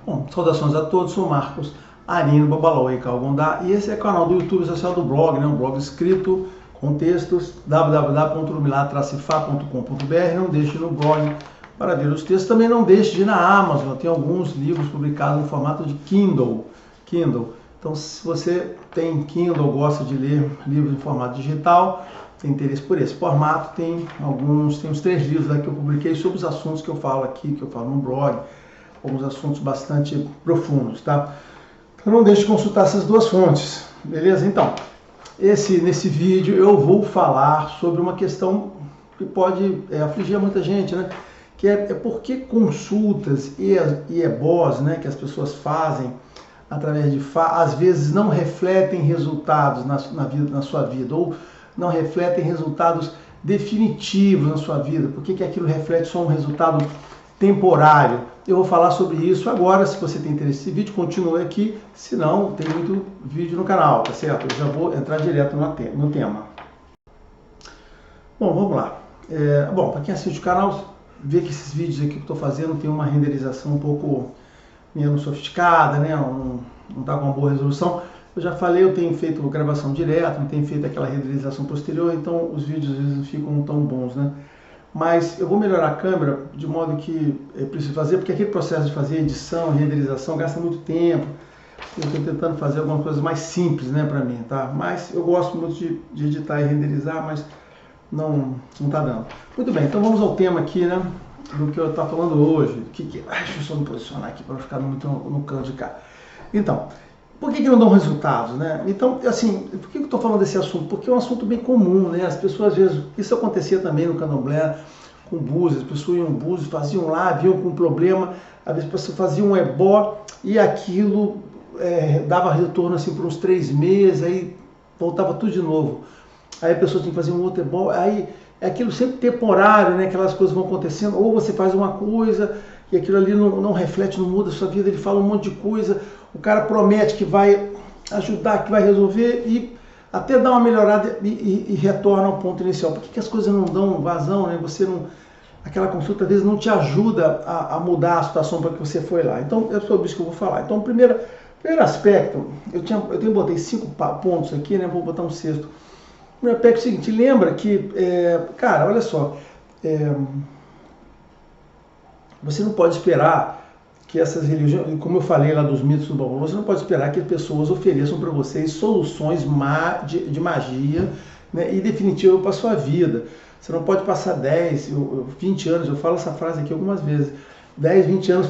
Bom, saudações a todos, sou Marcos Arino Babalô e Calgondá, e esse é o canal do YouTube social do blog, né? Um blog escrito com textos, www.lumilar-fa.com.br. Não deixe no blog para ver os textos, também não deixe de ir na Amazon, tem alguns livros publicados no formato de Kindle. Então, se você tem Kindle, gosta de ler livros em formato digital, tem interesse por esse formato, tem uns 3 livros aqui que eu publiquei sobre os assuntos que eu falo aqui, que eu falo no blog, alguns assuntos bastante profundos, tá? Então não deixe de consultar essas duas fontes, beleza? Então, nesse vídeo eu vou falar sobre uma questão que pode afligir muita gente, né? Que é por que consultas e EBOs, né, que as pessoas fazem através de às vezes não refletem resultados na sua vida, ou não refletem resultados definitivos na sua vida. Por que aquilo reflete só um resultado temporário? Eu vou falar sobre isso agora. Se você tem interesse nesse vídeo, continue aqui, senão tem muito vídeo no canal, tá certo? Eu já vou entrar direto no tema. Bom, vamos lá. Bom, para quem assiste o canal, vê que esses vídeos aqui que eu estou fazendo tem uma renderização um pouco menos sofisticada, né? Não está com uma boa resolução. Eu já falei, eu tenho feito gravação direto, não tenho feito aquela renderização posterior, então os vídeos às vezes não ficam tão bons, né? Mas eu vou melhorar a câmera de modo que eu preciso fazer, porque aquele processo de fazer edição, renderização, gasta muito tempo. Eu estou tentando fazer algumas coisas mais simples, né, para mim, tá? Mas eu gosto muito de editar e renderizar, mas não está dando. Muito bem, então vamos ao tema aqui, né, do que eu estou falando hoje. Deixa eu só me posicionar aqui para não ficar muito no canto de cá. Então, por que não dão resultados, né? Então, assim, por que eu estou falando desse assunto? Porque é um assunto bem comum, né? As pessoas, às vezes, isso acontecia também no Candomblé, com búzios, as pessoas iam búzios, faziam lá, viam com um problema, às vezes a pessoa fazia um ebó e aquilo dava retorno assim por uns 3 meses, aí voltava tudo de novo. Aí a pessoa tinha que fazer um outro ebó, aí é aquilo sempre temporário, né? Aquelas coisas vão acontecendo, ou você faz uma coisa e aquilo ali não reflete, não muda a sua vida, ele fala um monte de coisa, o cara promete que vai ajudar, que vai resolver e até dá uma melhorada e retorna ao ponto inicial. Por que as coisas não dão vazão, né? Aquela consulta às vezes não te ajuda a mudar a situação para que você foi lá. Então é sobre isso que eu vou falar. Então, primeiro aspecto, eu botei 5 pontos aqui, né? Vou botar um sexto. O primeiro aspecto é o seguinte: lembra que, cara, olha só, você não pode esperar que essas religiões, como eu falei lá dos mitos do Babalô, você não pode esperar que pessoas ofereçam para vocês soluções de magia, né, e definitiva para a sua vida. Você não pode passar 10, 20 anos, eu falo essa frase aqui algumas vezes, 10, 20 anos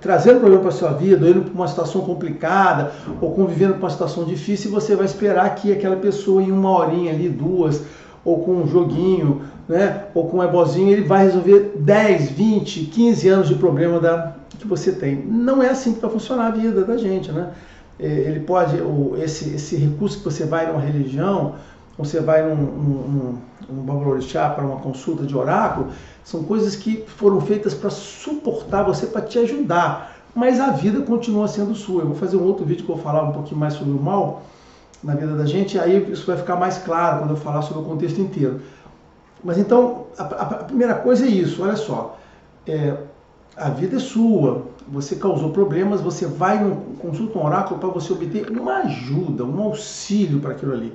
trazendo problema para a sua vida, ou indo para uma situação complicada, ou convivendo com uma situação difícil, e você vai esperar que aquela pessoa em 1 horinha ali, 2, ou com um joguinho, né, ou com um ebozinho, ele vai resolver 10, 20, 15 anos de problema que você tem. Não é assim que vai funcionar a vida da gente, né? Ele pode, esse recurso que você vai numa religião, você vai num babalorixá para uma consulta de oráculo, são coisas que foram feitas para suportar você, para te ajudar, mas a vida continua sendo sua. Eu vou fazer um outro vídeo que eu vou falar um pouquinho mais sobre o mal na vida da gente, aí isso vai ficar mais claro quando eu falar sobre o contexto inteiro. Mas então, a primeira coisa é isso, olha só, a vida é sua, você causou problemas, você vai consulta um oráculo para você obter uma ajuda, um auxílio para aquilo ali.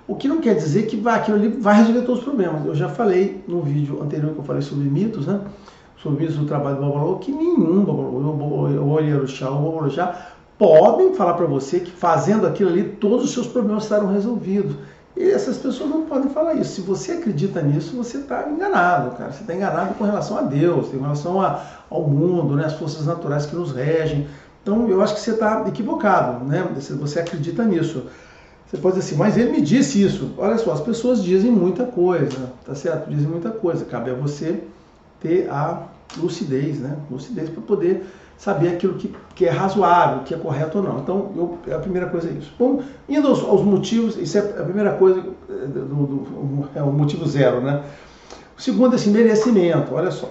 O que não quer dizer que aquilo ali vai resolver todos os problemas. Eu já falei no vídeo anterior que eu falei sobre mitos, né? Sobre mitos do trabalho do Babalô, que nenhum Babalô, o Olierixá ou o Babalorixá podem falar para você que fazendo aquilo ali todos os seus problemas estarão resolvidos. E essas pessoas não podem falar isso. Se você acredita nisso, você está enganado, cara. Você está enganado com relação a Deus, com relação ao mundo, né? As forças naturais que nos regem. Então, eu acho que você está equivocado, né? Se você acredita nisso. Você pode dizer assim, mas ele me disse isso. Olha só, as pessoas dizem muita coisa, tá certo? Dizem muita coisa. Cabe a você ter a lucidez, né? Lucidez para poder saber aquilo que é razoável, que é correto ou não. Então, a primeira coisa é isso. Bom, indo aos motivos, isso é a primeira coisa, é o motivo 0, né? O segundo é assim, merecimento, olha só.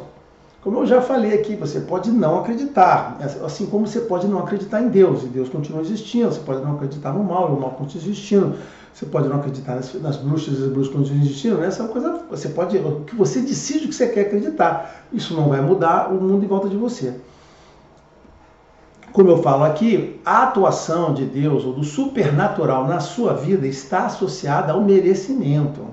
Como eu já falei aqui, você pode não acreditar, assim como você pode não acreditar em Deus, e Deus continua existindo, você pode não acreditar no mal, e o mal continua existindo, você pode não acreditar nas bruxas, e as bruxas continuam existindo, né? Essa é uma coisa, que você decide o que você quer acreditar, isso não vai mudar o mundo em volta de você. como eu falo aqui, a atuação de Deus ou do supernatural na sua vida está associada ao merecimento.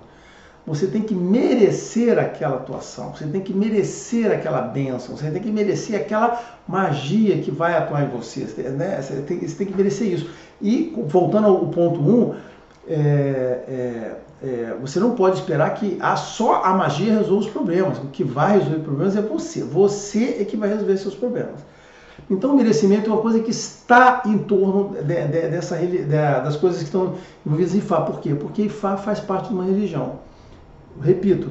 Você tem que merecer aquela atuação, você tem que merecer aquela bênção, você tem que merecer aquela magia que vai atuar em você, né? Você tem que merecer isso. E, voltando ao ponto 1, você não pode esperar que só a magia resolva os problemas. O que vai resolver problemas é você. Você é que vai resolver seus problemas. Então, o merecimento é uma coisa que está em torno das coisas que estão envolvidas em Ifá. Por quê? Porque Ifá faz parte de uma religião. Repito,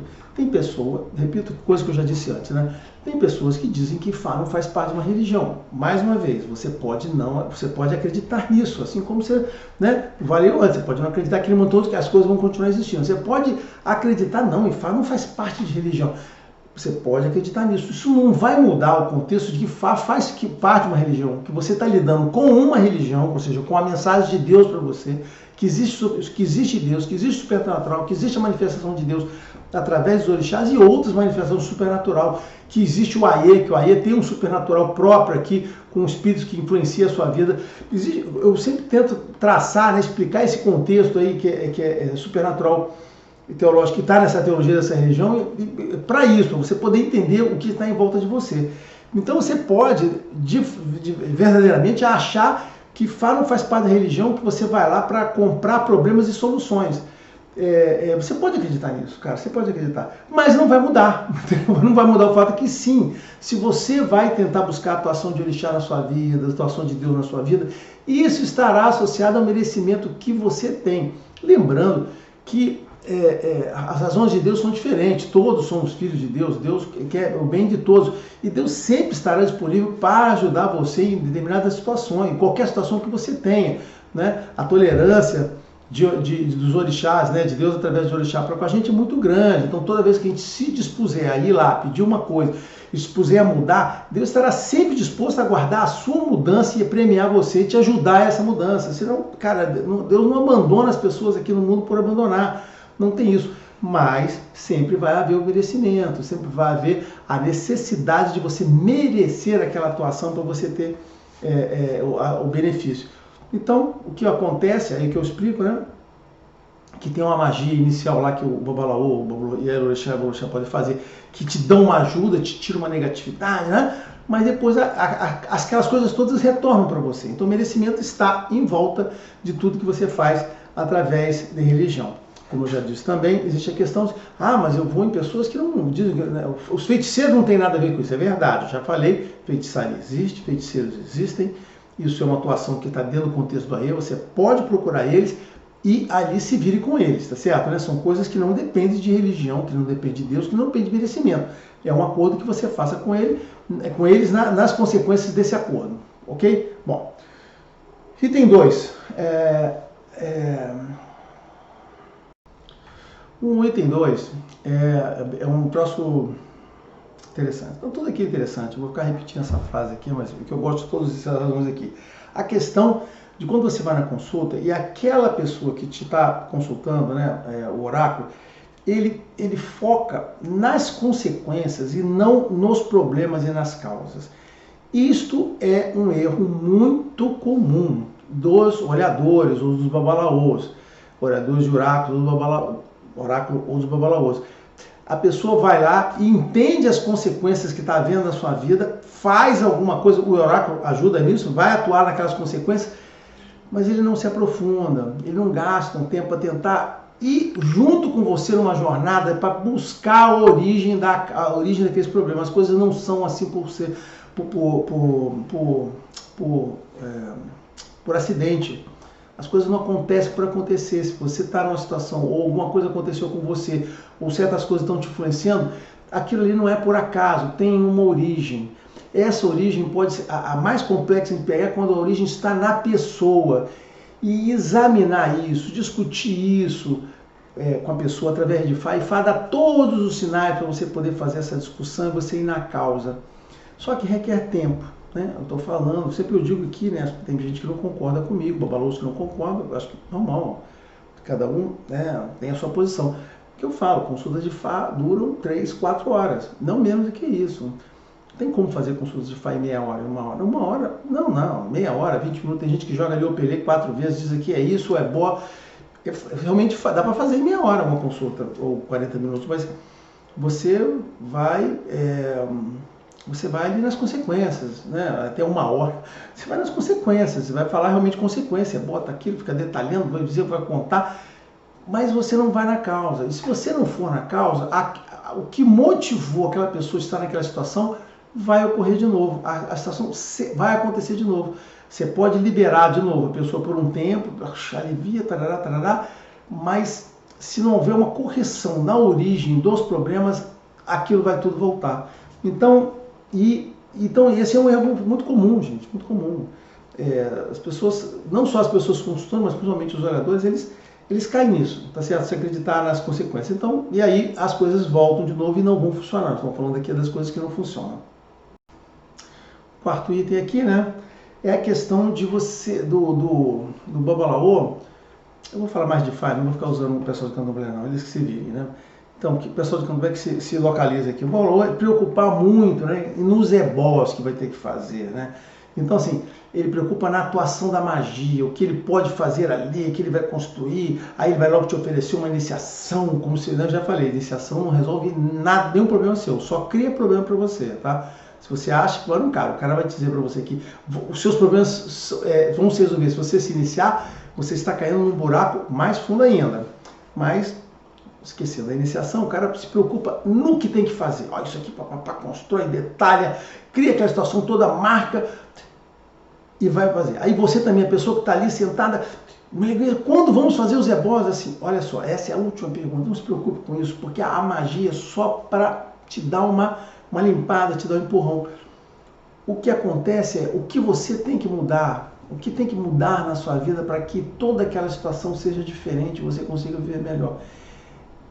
coisa que eu já disse antes, né? Tem pessoas que dizem que Ifá não faz parte de uma religião. Mais uma vez, você pode acreditar nisso, assim como você, né? Valeu antes, você pode não acreditar que que as coisas vão continuar existindo. Você pode acreditar, não, Ifá não faz parte de religião. Você pode acreditar nisso. Isso não vai mudar o contexto de que Ifá faz parte de uma religião, que você está lidando com uma religião, ou seja, com a mensagem de Deus para você, que existe Deus, que existe o supernatural, que existe a manifestação de Deus através dos orixás e outras manifestações do supernatural, que existe o Aê, que o Aê tem um supernatural próprio aqui, com espíritos que influenciam a sua vida. Eu sempre tento traçar, né, explicar esse contexto aí que é supernatural e teológico, que está nessa teologia dessa religião, para isso, para você poder entender o que está em volta de você. Então você pode verdadeiramente achar que Ifá não faz parte da religião, que você vai lá para comprar problemas e soluções. Você pode acreditar nisso, cara, você pode acreditar, mas não vai mudar, não vai mudar o fato que sim, se você vai tentar buscar a atuação de orixá na sua vida, a atuação de Deus na sua vida, isso estará associado ao merecimento que você tem. Lembrando que as razões de Deus são diferentes, todos somos filhos de Deus, Deus quer o bem de todos, e Deus sempre estará disponível para ajudar você em determinadas situações, em qualquer situação que você tenha, né? A tolerância dos orixás, né, de Deus através de orixá para com a gente é muito grande. Então toda vez que a gente se dispuser a ir lá, pedir uma coisa, dispuser a mudar, Deus estará sempre disposto a guardar a sua mudança e a premiar você e te ajudar a essa mudança. Senão, cara, Deus não abandona as pessoas aqui no mundo por abandonar. Não tem isso, mas sempre vai haver o merecimento, sempre vai haver a necessidade de você merecer aquela atuação para você ter o benefício. Então, o que acontece, aí que eu explico, né? Que tem uma magia inicial lá que o Babalaô e a Orixá podem fazer, que te dão uma ajuda, te tira uma negatividade, né? Mas depois aquelas coisas todas retornam para você. Então, o merecimento está em volta de tudo que você faz através da religião. Como eu já disse também, existe a questão de, mas eu vou em pessoas que não dizem, né, os feiticeiros não tem nada a ver com isso, é verdade, eu já falei, feitiçaria existe, feiticeiros existem, isso é uma atuação que está dentro do contexto do Aê, você pode procurar eles e ali se vire com eles, tá certo? Né? São coisas que não dependem de religião, que não dependem de Deus, que não dependem de merecimento, é um acordo que você faça com eles nas consequências desse acordo, ok? Bom, item 2, o item 2 é um troço interessante. Então, tudo aqui é interessante. Eu vou ficar repetindo essa frase aqui, mas porque eu gosto de todas essas razões aqui. A questão de quando você vai na consulta e aquela pessoa que te está consultando, né, o oráculo, ele foca nas consequências e não nos problemas e nas causas. Isto é um erro muito comum dos olhadores ou dos babalaôs, olhadores de oráculo ou dos babalaôs. A pessoa vai lá e entende as consequências que está vendo na sua vida, faz alguma coisa, o oráculo ajuda nisso, vai atuar naquelas consequências, mas ele não se aprofunda, ele não gasta um tempo para tentar ir junto com você numa jornada para buscar a origem daqueles problemas. As coisas não são assim por acidente. As coisas não acontecem por acontecer. Se você está numa situação ou alguma coisa aconteceu com você ou certas coisas estão te influenciando, aquilo ali não é por acaso, tem uma origem. Essa origem pode ser a mais complexa de pegar quando a origem está na pessoa. E examinar isso, discutir isso com a pessoa através de Ifá. Ifá dá todos os sinais para você poder fazer essa discussão e você ir na causa. Só que requer tempo. Né? Eu estou falando, sempre eu digo aqui, né, tem gente que não concorda comigo, babalôs que não concordam, eu acho que é normal, cada um, né, tem a sua posição. O que eu falo, consultas de Ifá duram 3, 4 horas, não menos do que isso. Não tem como fazer consultas de FA em meia hora, uma hora, não, meia hora, 20 minutos. Tem gente que joga ali o Pelé 4 vezes, diz aqui é isso, é boa. Realmente dá para fazer em meia hora uma consulta, ou 40 minutos, mas você vai ali nas consequências, né? Até uma hora. Você vai nas consequências, você vai falar realmente consequência, bota aquilo, fica detalhando, vai dizer, vai contar, mas você não vai na causa. E se você não for na causa, o que motivou aquela pessoa a estar naquela situação vai ocorrer de novo. A situação vai acontecer de novo. Você pode liberar de novo a pessoa por um tempo, alivia, tarará, tarará, mas se não houver uma correção na origem dos problemas, aquilo vai tudo voltar. Então esse é um erro muito comum, gente, muito comum. As pessoas, não só as pessoas consultando, mas principalmente os oradores, eles caem nisso, tá certo? Se acreditar nas consequências. Então, e aí as coisas voltam de novo e não vão funcionar. Estamos falando aqui das coisas que não funcionam. Quarto item aqui, né? É a questão de você, do Babalaô. Eu vou falar mais de FA, não vou ficar usando o pessoal do Candomblé, não, eles que se virem, né? Então, o pessoal do Candomblé que se localiza aqui. O Babalaô é preocupar muito, né? Nos ebós que vai ter que fazer, né? Então, assim, ele preocupa na atuação da magia, o que ele pode fazer ali, o que ele vai construir, aí ele vai logo te oferecer uma iniciação, como se eu já falei, iniciação não resolve nada, nenhum problema seu, só cria problema para você, tá? Se você acha que, o cara vai dizer para você que os seus problemas vão se resolver. Se você se iniciar, você está caindo num buraco mais fundo ainda. Mas, esquecendo da iniciação, o cara se preocupa no que tem que fazer. Olha isso aqui, papapá, constrói, detalha, cria aquela situação toda, marca e vai fazer. Aí você também, a pessoa que está ali sentada, quando vamos fazer os ebós? Assim, olha só, essa é a última pergunta, não se preocupe com isso, porque a magia é só para te dar uma limpada, te dar um empurrão. O que acontece é o que você tem que mudar, o que tem que mudar na sua vida para que toda aquela situação seja diferente, você consiga viver melhor.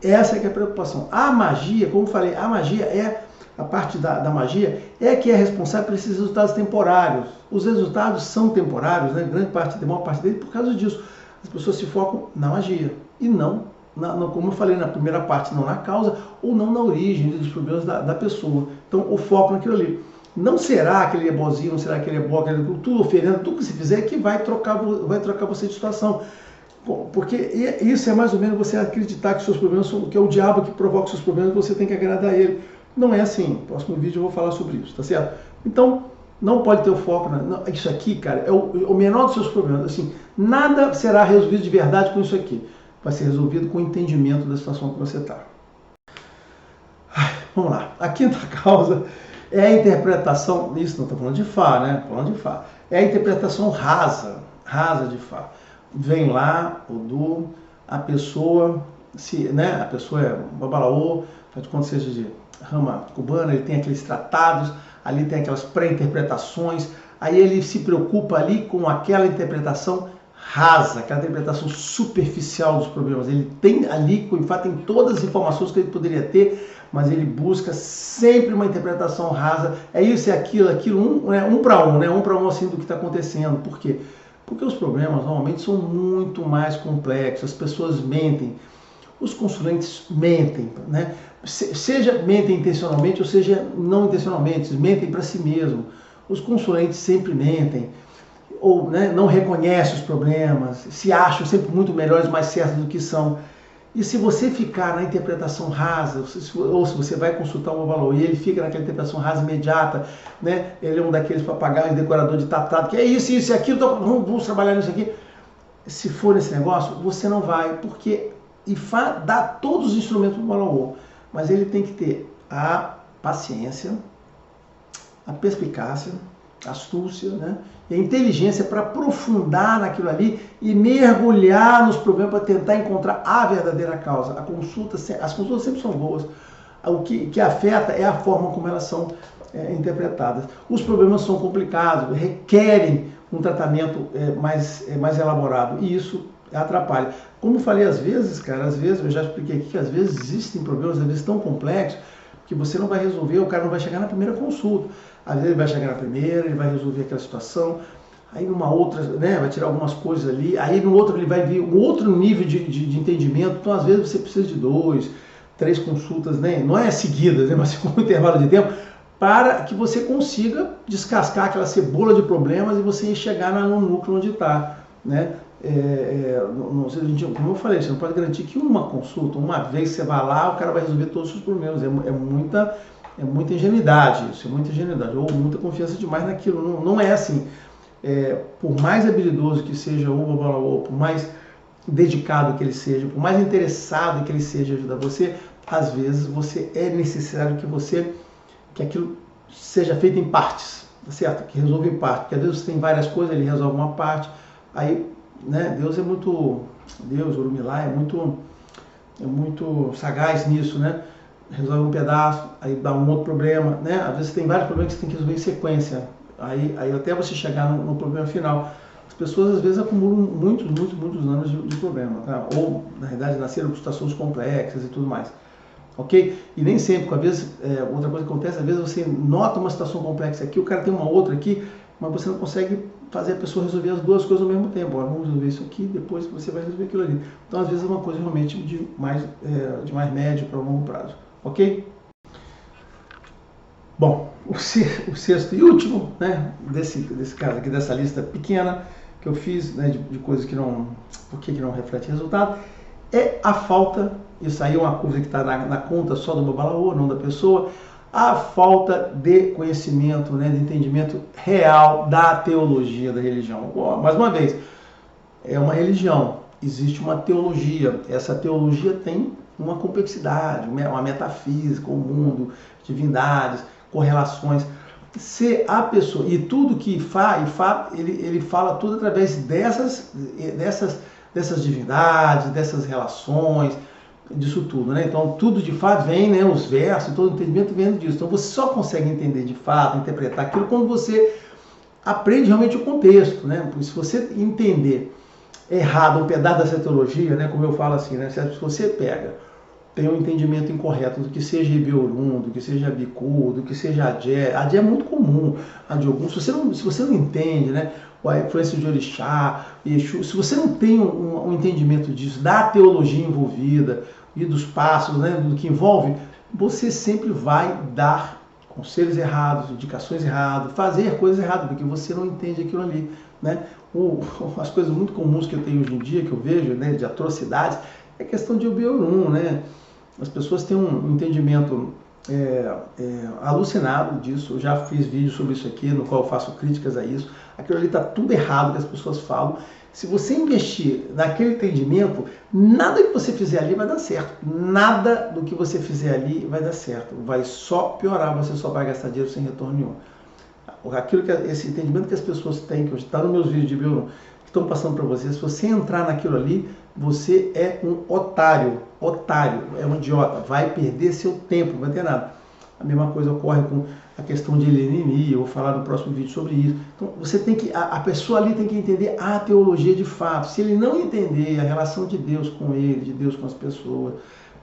Essa é que é a preocupação. A magia, como eu falei, a magia a parte da magia é que é responsável por esses resultados temporários. Os resultados são temporários, né? A maior parte deles por causa disso. As pessoas se focam na magia e não como eu falei na primeira parte, não na causa ou não na origem dos problemas da pessoa. Então, o foco naquilo ali. Não será aquele ebozinho, não será aquele ebó, tudo oferenda, tudo que você fizer que vai trocar você de situação. Porque isso é mais ou menos você acreditar que seus problemas são, que é o diabo que provoca seus problemas, você tem que agradar ele. Não é assim. No próximo vídeo eu vou falar sobre isso, tá certo? Então, não pode ter o foco isso aqui, cara, é o menor dos seus problemas. Assim, nada será resolvido de verdade com isso aqui. Vai ser resolvido com o entendimento da situação que você está. Vamos lá. A quinta causa é a interpretação, isso não estou falando de Fá, né? Falando de Fá. É a interpretação rasa de Fá. Vem lá a pessoa, a pessoa é um babalaô, faz de conta que seja de rama cubana, ele tem aqueles tratados, ali tem aquelas pré-interpretações, aí ele se preocupa ali com aquela interpretação rasa, aquela interpretação superficial dos problemas. Ele tem ali, com fato, tem todas as informações que ele poderia ter, mas ele busca sempre uma interpretação rasa. É isso, é aquilo, um para um, né? Um para um assim do que está acontecendo. Por quê? Porque os problemas normalmente são muito mais complexos, as pessoas mentem, os consulentes mentem, né? Seja mentem intencionalmente ou seja não intencionalmente, mentem para si mesmo. Os consulentes sempre mentem, ou não reconhecem os problemas, se acham sempre muito melhores, mais certos do que são. E se você ficar na interpretação rasa, ou se você vai consultar um valor e ele fica naquela interpretação rasa imediata, né? Ele é um daqueles papagaios, decorador de tratado, que é isso e aquilo, então vamos trabalhar nisso aqui. Se for nesse negócio, você não vai, porque Ifá dá todos os instrumentos do valor, mas ele tem que ter a paciência, a perspicácia, a astúcia, né? E a inteligência para aprofundar naquilo ali e mergulhar nos problemas para tentar encontrar a verdadeira causa. As consultas sempre são boas. O que afeta é a forma como elas são interpretadas. Os problemas são complicados, requerem um tratamento mais elaborado e isso atrapalha. Como eu falei, às vezes, eu já expliquei aqui que às vezes existem problemas, às vezes tão complexos, que você não vai resolver, o cara não vai chegar na primeira consulta. Às vezes ele vai chegar na primeira, ele vai resolver aquela situação, aí numa outra, vai tirar algumas coisas ali, aí no outro ele vai ver um outro nível de entendimento, então às vezes você precisa de 2, 3 consultas, não é seguidas, mas com um intervalo de tempo, para que você consiga descascar aquela cebola de problemas e você chegar no núcleo onde está, né? Como eu falei, você não pode garantir que uma consulta, uma vez que você vai lá, o cara vai resolver todos os seus problemas. É muita ingenuidade isso, é muita ingenuidade, ou muita confiança demais naquilo. Não é assim. Por mais habilidoso que seja o Babalaô, por mais dedicado que ele seja, por mais interessado que ele seja em ajudar você, às vezes é necessário que aquilo seja feito em partes, tá certo? Que resolva em parte, porque às vezes você tem várias coisas, ele resolve uma parte, aí, né, Deus, Orumilá, é muito sagaz nisso, né? Resolve um pedaço, aí dá um outro problema, né? Às vezes tem vários problemas que você tem que resolver em sequência, aí até você chegar no problema final. As pessoas às vezes acumulam muitos anos de problema, tá? Ou, na realidade, nasceram com situações complexas e tudo mais. Ok? E nem sempre, às vezes, outra coisa que acontece, às vezes você nota uma situação complexa aqui, o cara tem uma outra aqui, mas você não consegue fazer a pessoa resolver as duas coisas ao mesmo tempo. Ó, vamos resolver isso aqui, depois você vai resolver aquilo ali. Então, às vezes, é uma coisa realmente de mais médio para longo prazo. Ok? Bom, o sexto e último, né, desse caso aqui, dessa lista pequena que eu fiz, né, de coisas que por que não reflete resultado, é a falta, isso aí é uma coisa que está na conta só do Babalaô, não da pessoa, a falta de conhecimento, né, de entendimento real da teologia da religião. Mais uma vez, é uma religião, existe uma teologia, essa teologia tem uma complexidade, uma metafísica, um mundo, divindades, correlações. Se a pessoa, e tudo que ele fala tudo através dessas divindades, dessas relações, disso tudo, né? Então tudo de fato vem, né? Os versos, todo o entendimento vem disso. Então você só consegue entender de fato, interpretar aquilo quando você aprende realmente o contexto, né? Porque se você entender errado um pedaço dessa teologia, né? Como eu falo assim, né? Se você tem um entendimento incorreto do que seja Ibeorum, do que seja Bicu, do que seja Adé. Adé é muito comum, Adiogum. Se você não entende, né, a influência de Orixá, Exu, se você não tem um entendimento disso, da teologia envolvida e dos passos, né, do que envolve, você sempre vai dar conselhos errados, indicações erradas, fazer coisas erradas, porque você não entende aquilo ali, né? As coisas muito comuns que eu tenho hoje em dia, que eu vejo, né, de atrocidades, é questão de Ibeorum, né? As pessoas têm um entendimento alucinado disso. Eu já fiz vídeo sobre isso aqui, no qual eu faço críticas a isso. Aquilo ali está tudo errado que as pessoas falam. Se você investir naquele entendimento, nada que você fizer ali vai dar certo. Nada do que você fizer ali vai dar certo. Vai só piorar, você só vai gastar dinheiro sem retorno nenhum. Esse entendimento que as pessoas têm, que hoje está nos meus vídeos de Ibeorum, que estão passando para você, se você entrar naquilo ali, você é um otário, é um idiota, vai perder seu tempo, não vai ter nada. A mesma coisa ocorre com a questão de Helenini, eu vou falar no próximo vídeo sobre isso. Então, você tem que, a pessoa ali tem que entender a teologia de fato. Se ele não entender a relação de Deus com ele, de Deus com as pessoas,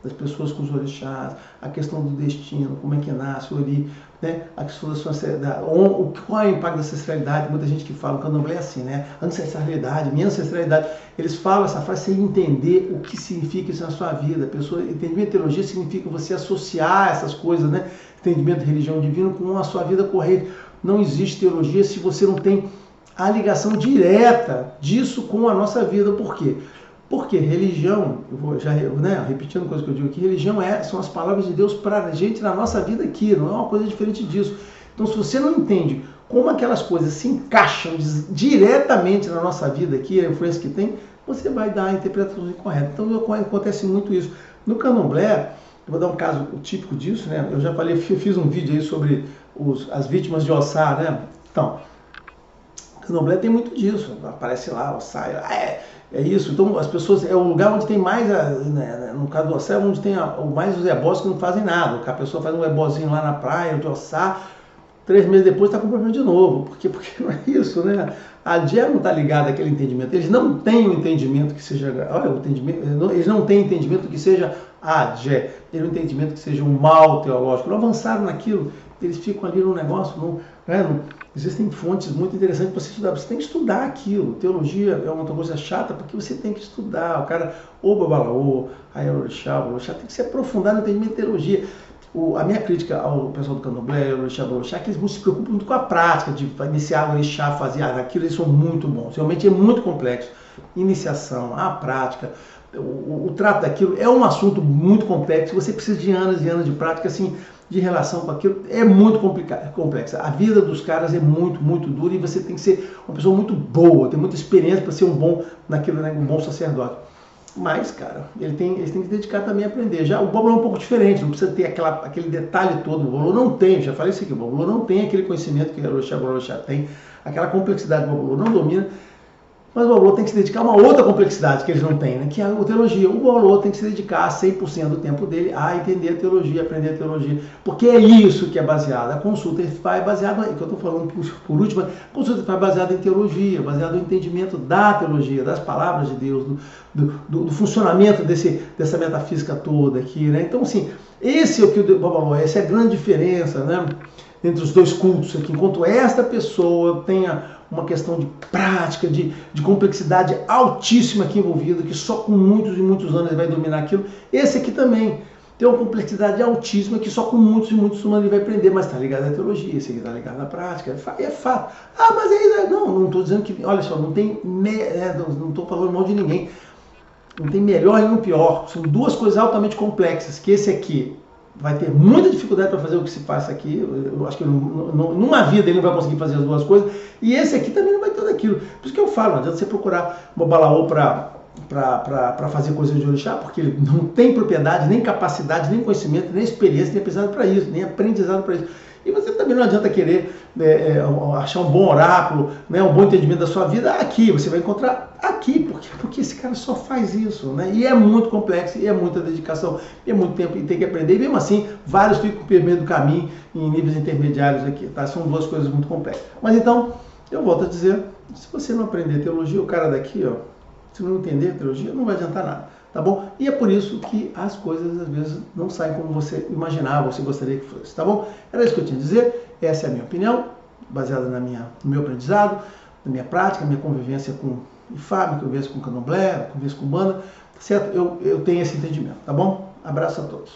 das pessoas com os orixás, a questão do destino, como é que nasce o ori, né? A questão da sua ancestralidade, qual é o impacto da ancestralidade? Muita gente que fala, o candomblé é assim, né? Ancestralidade, minha ancestralidade. Eles falam essa frase sem entender o que significa isso na sua vida. Entendimento de teologia significa você associar essas coisas, né? Entendimento de religião divina com a sua vida corrente. Não existe teologia se você não tem a ligação direta disso com a nossa vida. Por quê? Porque religião, eu vou já repetindo coisa que eu digo aqui, religião são as palavras de Deus para a gente na nossa vida aqui, não é uma coisa diferente disso. Então, se você não entende como aquelas coisas se encaixam diretamente na nossa vida aqui, a influência que tem, você vai dar a interpretação incorreta. Então, acontece muito isso. No candomblé, eu vou dar um caso típico disso, né? Eu já falei, fiz um vídeo aí sobre as vítimas de Ossá, né? Então, o candomblé tem muito disso, aparece lá, Ossá, é isso. Então, as pessoas, é o lugar onde tem mais, no caso do Ossá, onde tem mais os ebós que não fazem nada. A pessoa faz um ebózinho lá na praia, de Ossá, 3 meses depois está com problema de novo. Porque não é isso, né? A Adé não está ligada àquele entendimento. Eles não têm o entendimento que seja. Olha, eles não têm entendimento que seja Adé. Eles não têm entendimento que seja um mal teológico. Não avançaram naquilo. Eles ficam ali no negócio. Existem fontes muito interessantes para você estudar. Você tem que estudar aquilo. Teologia é uma coisa chata porque você tem que estudar. O cara, ou Babalaô, aí o Orixá tem que se aprofundar no entendimento de teologia. A minha crítica ao pessoal do Candomblé, o Orixá, é que eles não se preocupam muito com a prática de iniciar o Orixá, fazer aquilo, eles são muito bons. Realmente é muito complexo. Iniciação, a prática, o trato daquilo é um assunto muito complexo. Você precisa de anos e anos de prática, assim, de relação com aquilo. É muito complexa. A vida dos caras é muito, muito dura e você tem que ser uma pessoa muito boa, ter muita experiência para ser um bom naquilo, né, um bom sacerdote. Mas, cara, eles têm que se dedicar também a aprender. Já o Babalô é um pouco diferente, não precisa ter aquele detalhe todo. O Babalô não tem, já falei isso aqui, o Babalô não tem aquele conhecimento que o Orixá tem, aquela complexidade do Babalô não domina. Mas o Babalô tem que se dedicar a uma outra complexidade que eles não têm, né? Que é a teologia. O Babalô tem que se dedicar 100% do tempo dele a entender a teologia, aprender a teologia. Porque é isso que é baseado. A consulta vai baseada, que eu estou falando por último, a consulta vai baseada em teologia, baseada no entendimento da teologia, das palavras de Deus, do funcionamento dessa metafísica toda aqui, né? Então, assim, esse é o que o Babalô é, essa é a grande diferença, né? Entre os dois cultos aqui. Enquanto esta pessoa tenha uma questão de prática, de complexidade altíssima aqui envolvida, que só com muitos e muitos anos ele vai dominar aquilo. Esse aqui também tem uma complexidade altíssima que só com muitos e muitos anos ele vai aprender, mas está ligado à teologia, esse aqui está ligado à prática, é fato. Ah, mas aí, não estou dizendo que, olha só, não estou falando mal de ninguém, não tem melhor e nem pior, são duas coisas altamente complexas, que esse aqui vai ter muita dificuldade para fazer o que se passa aqui. Eu acho que numa vida ele não vai conseguir fazer as duas coisas. E esse aqui também não vai ter daquilo. Por isso que eu falo, não adianta você procurar um Babalaô para fazer coisas de Orixá, porque ele não tem propriedade, nem capacidade, nem conhecimento, nem experiência, nem aprendizado para isso, nem aprendizado para isso. E você também não adianta querer achar um bom oráculo, né, um bom entendimento da sua vida aqui. Você vai encontrar aqui, porque esse cara só faz isso, né? E é muito complexo, e é muita dedicação, e é muito tempo, e tem que aprender. E mesmo assim, vários ficam pelo meio do caminho em níveis intermediários aqui, tá? São duas coisas muito complexas. Mas então, eu volto a dizer, se você não aprender teologia, o cara daqui, ó, se não entender teologia, não vai adiantar nada. Tá bom? E é por isso que as coisas às vezes não saem como você imaginava, você gostaria que fosse, tá bom? Era isso que eu tinha a dizer, essa é a minha opinião, baseada no meu aprendizado, na minha prática, na minha convivência com Ifá, minha convivência com Candomblé, convivência com Umbanda, certo? Eu tenho esse entendimento, tá bom? Abraço a todos.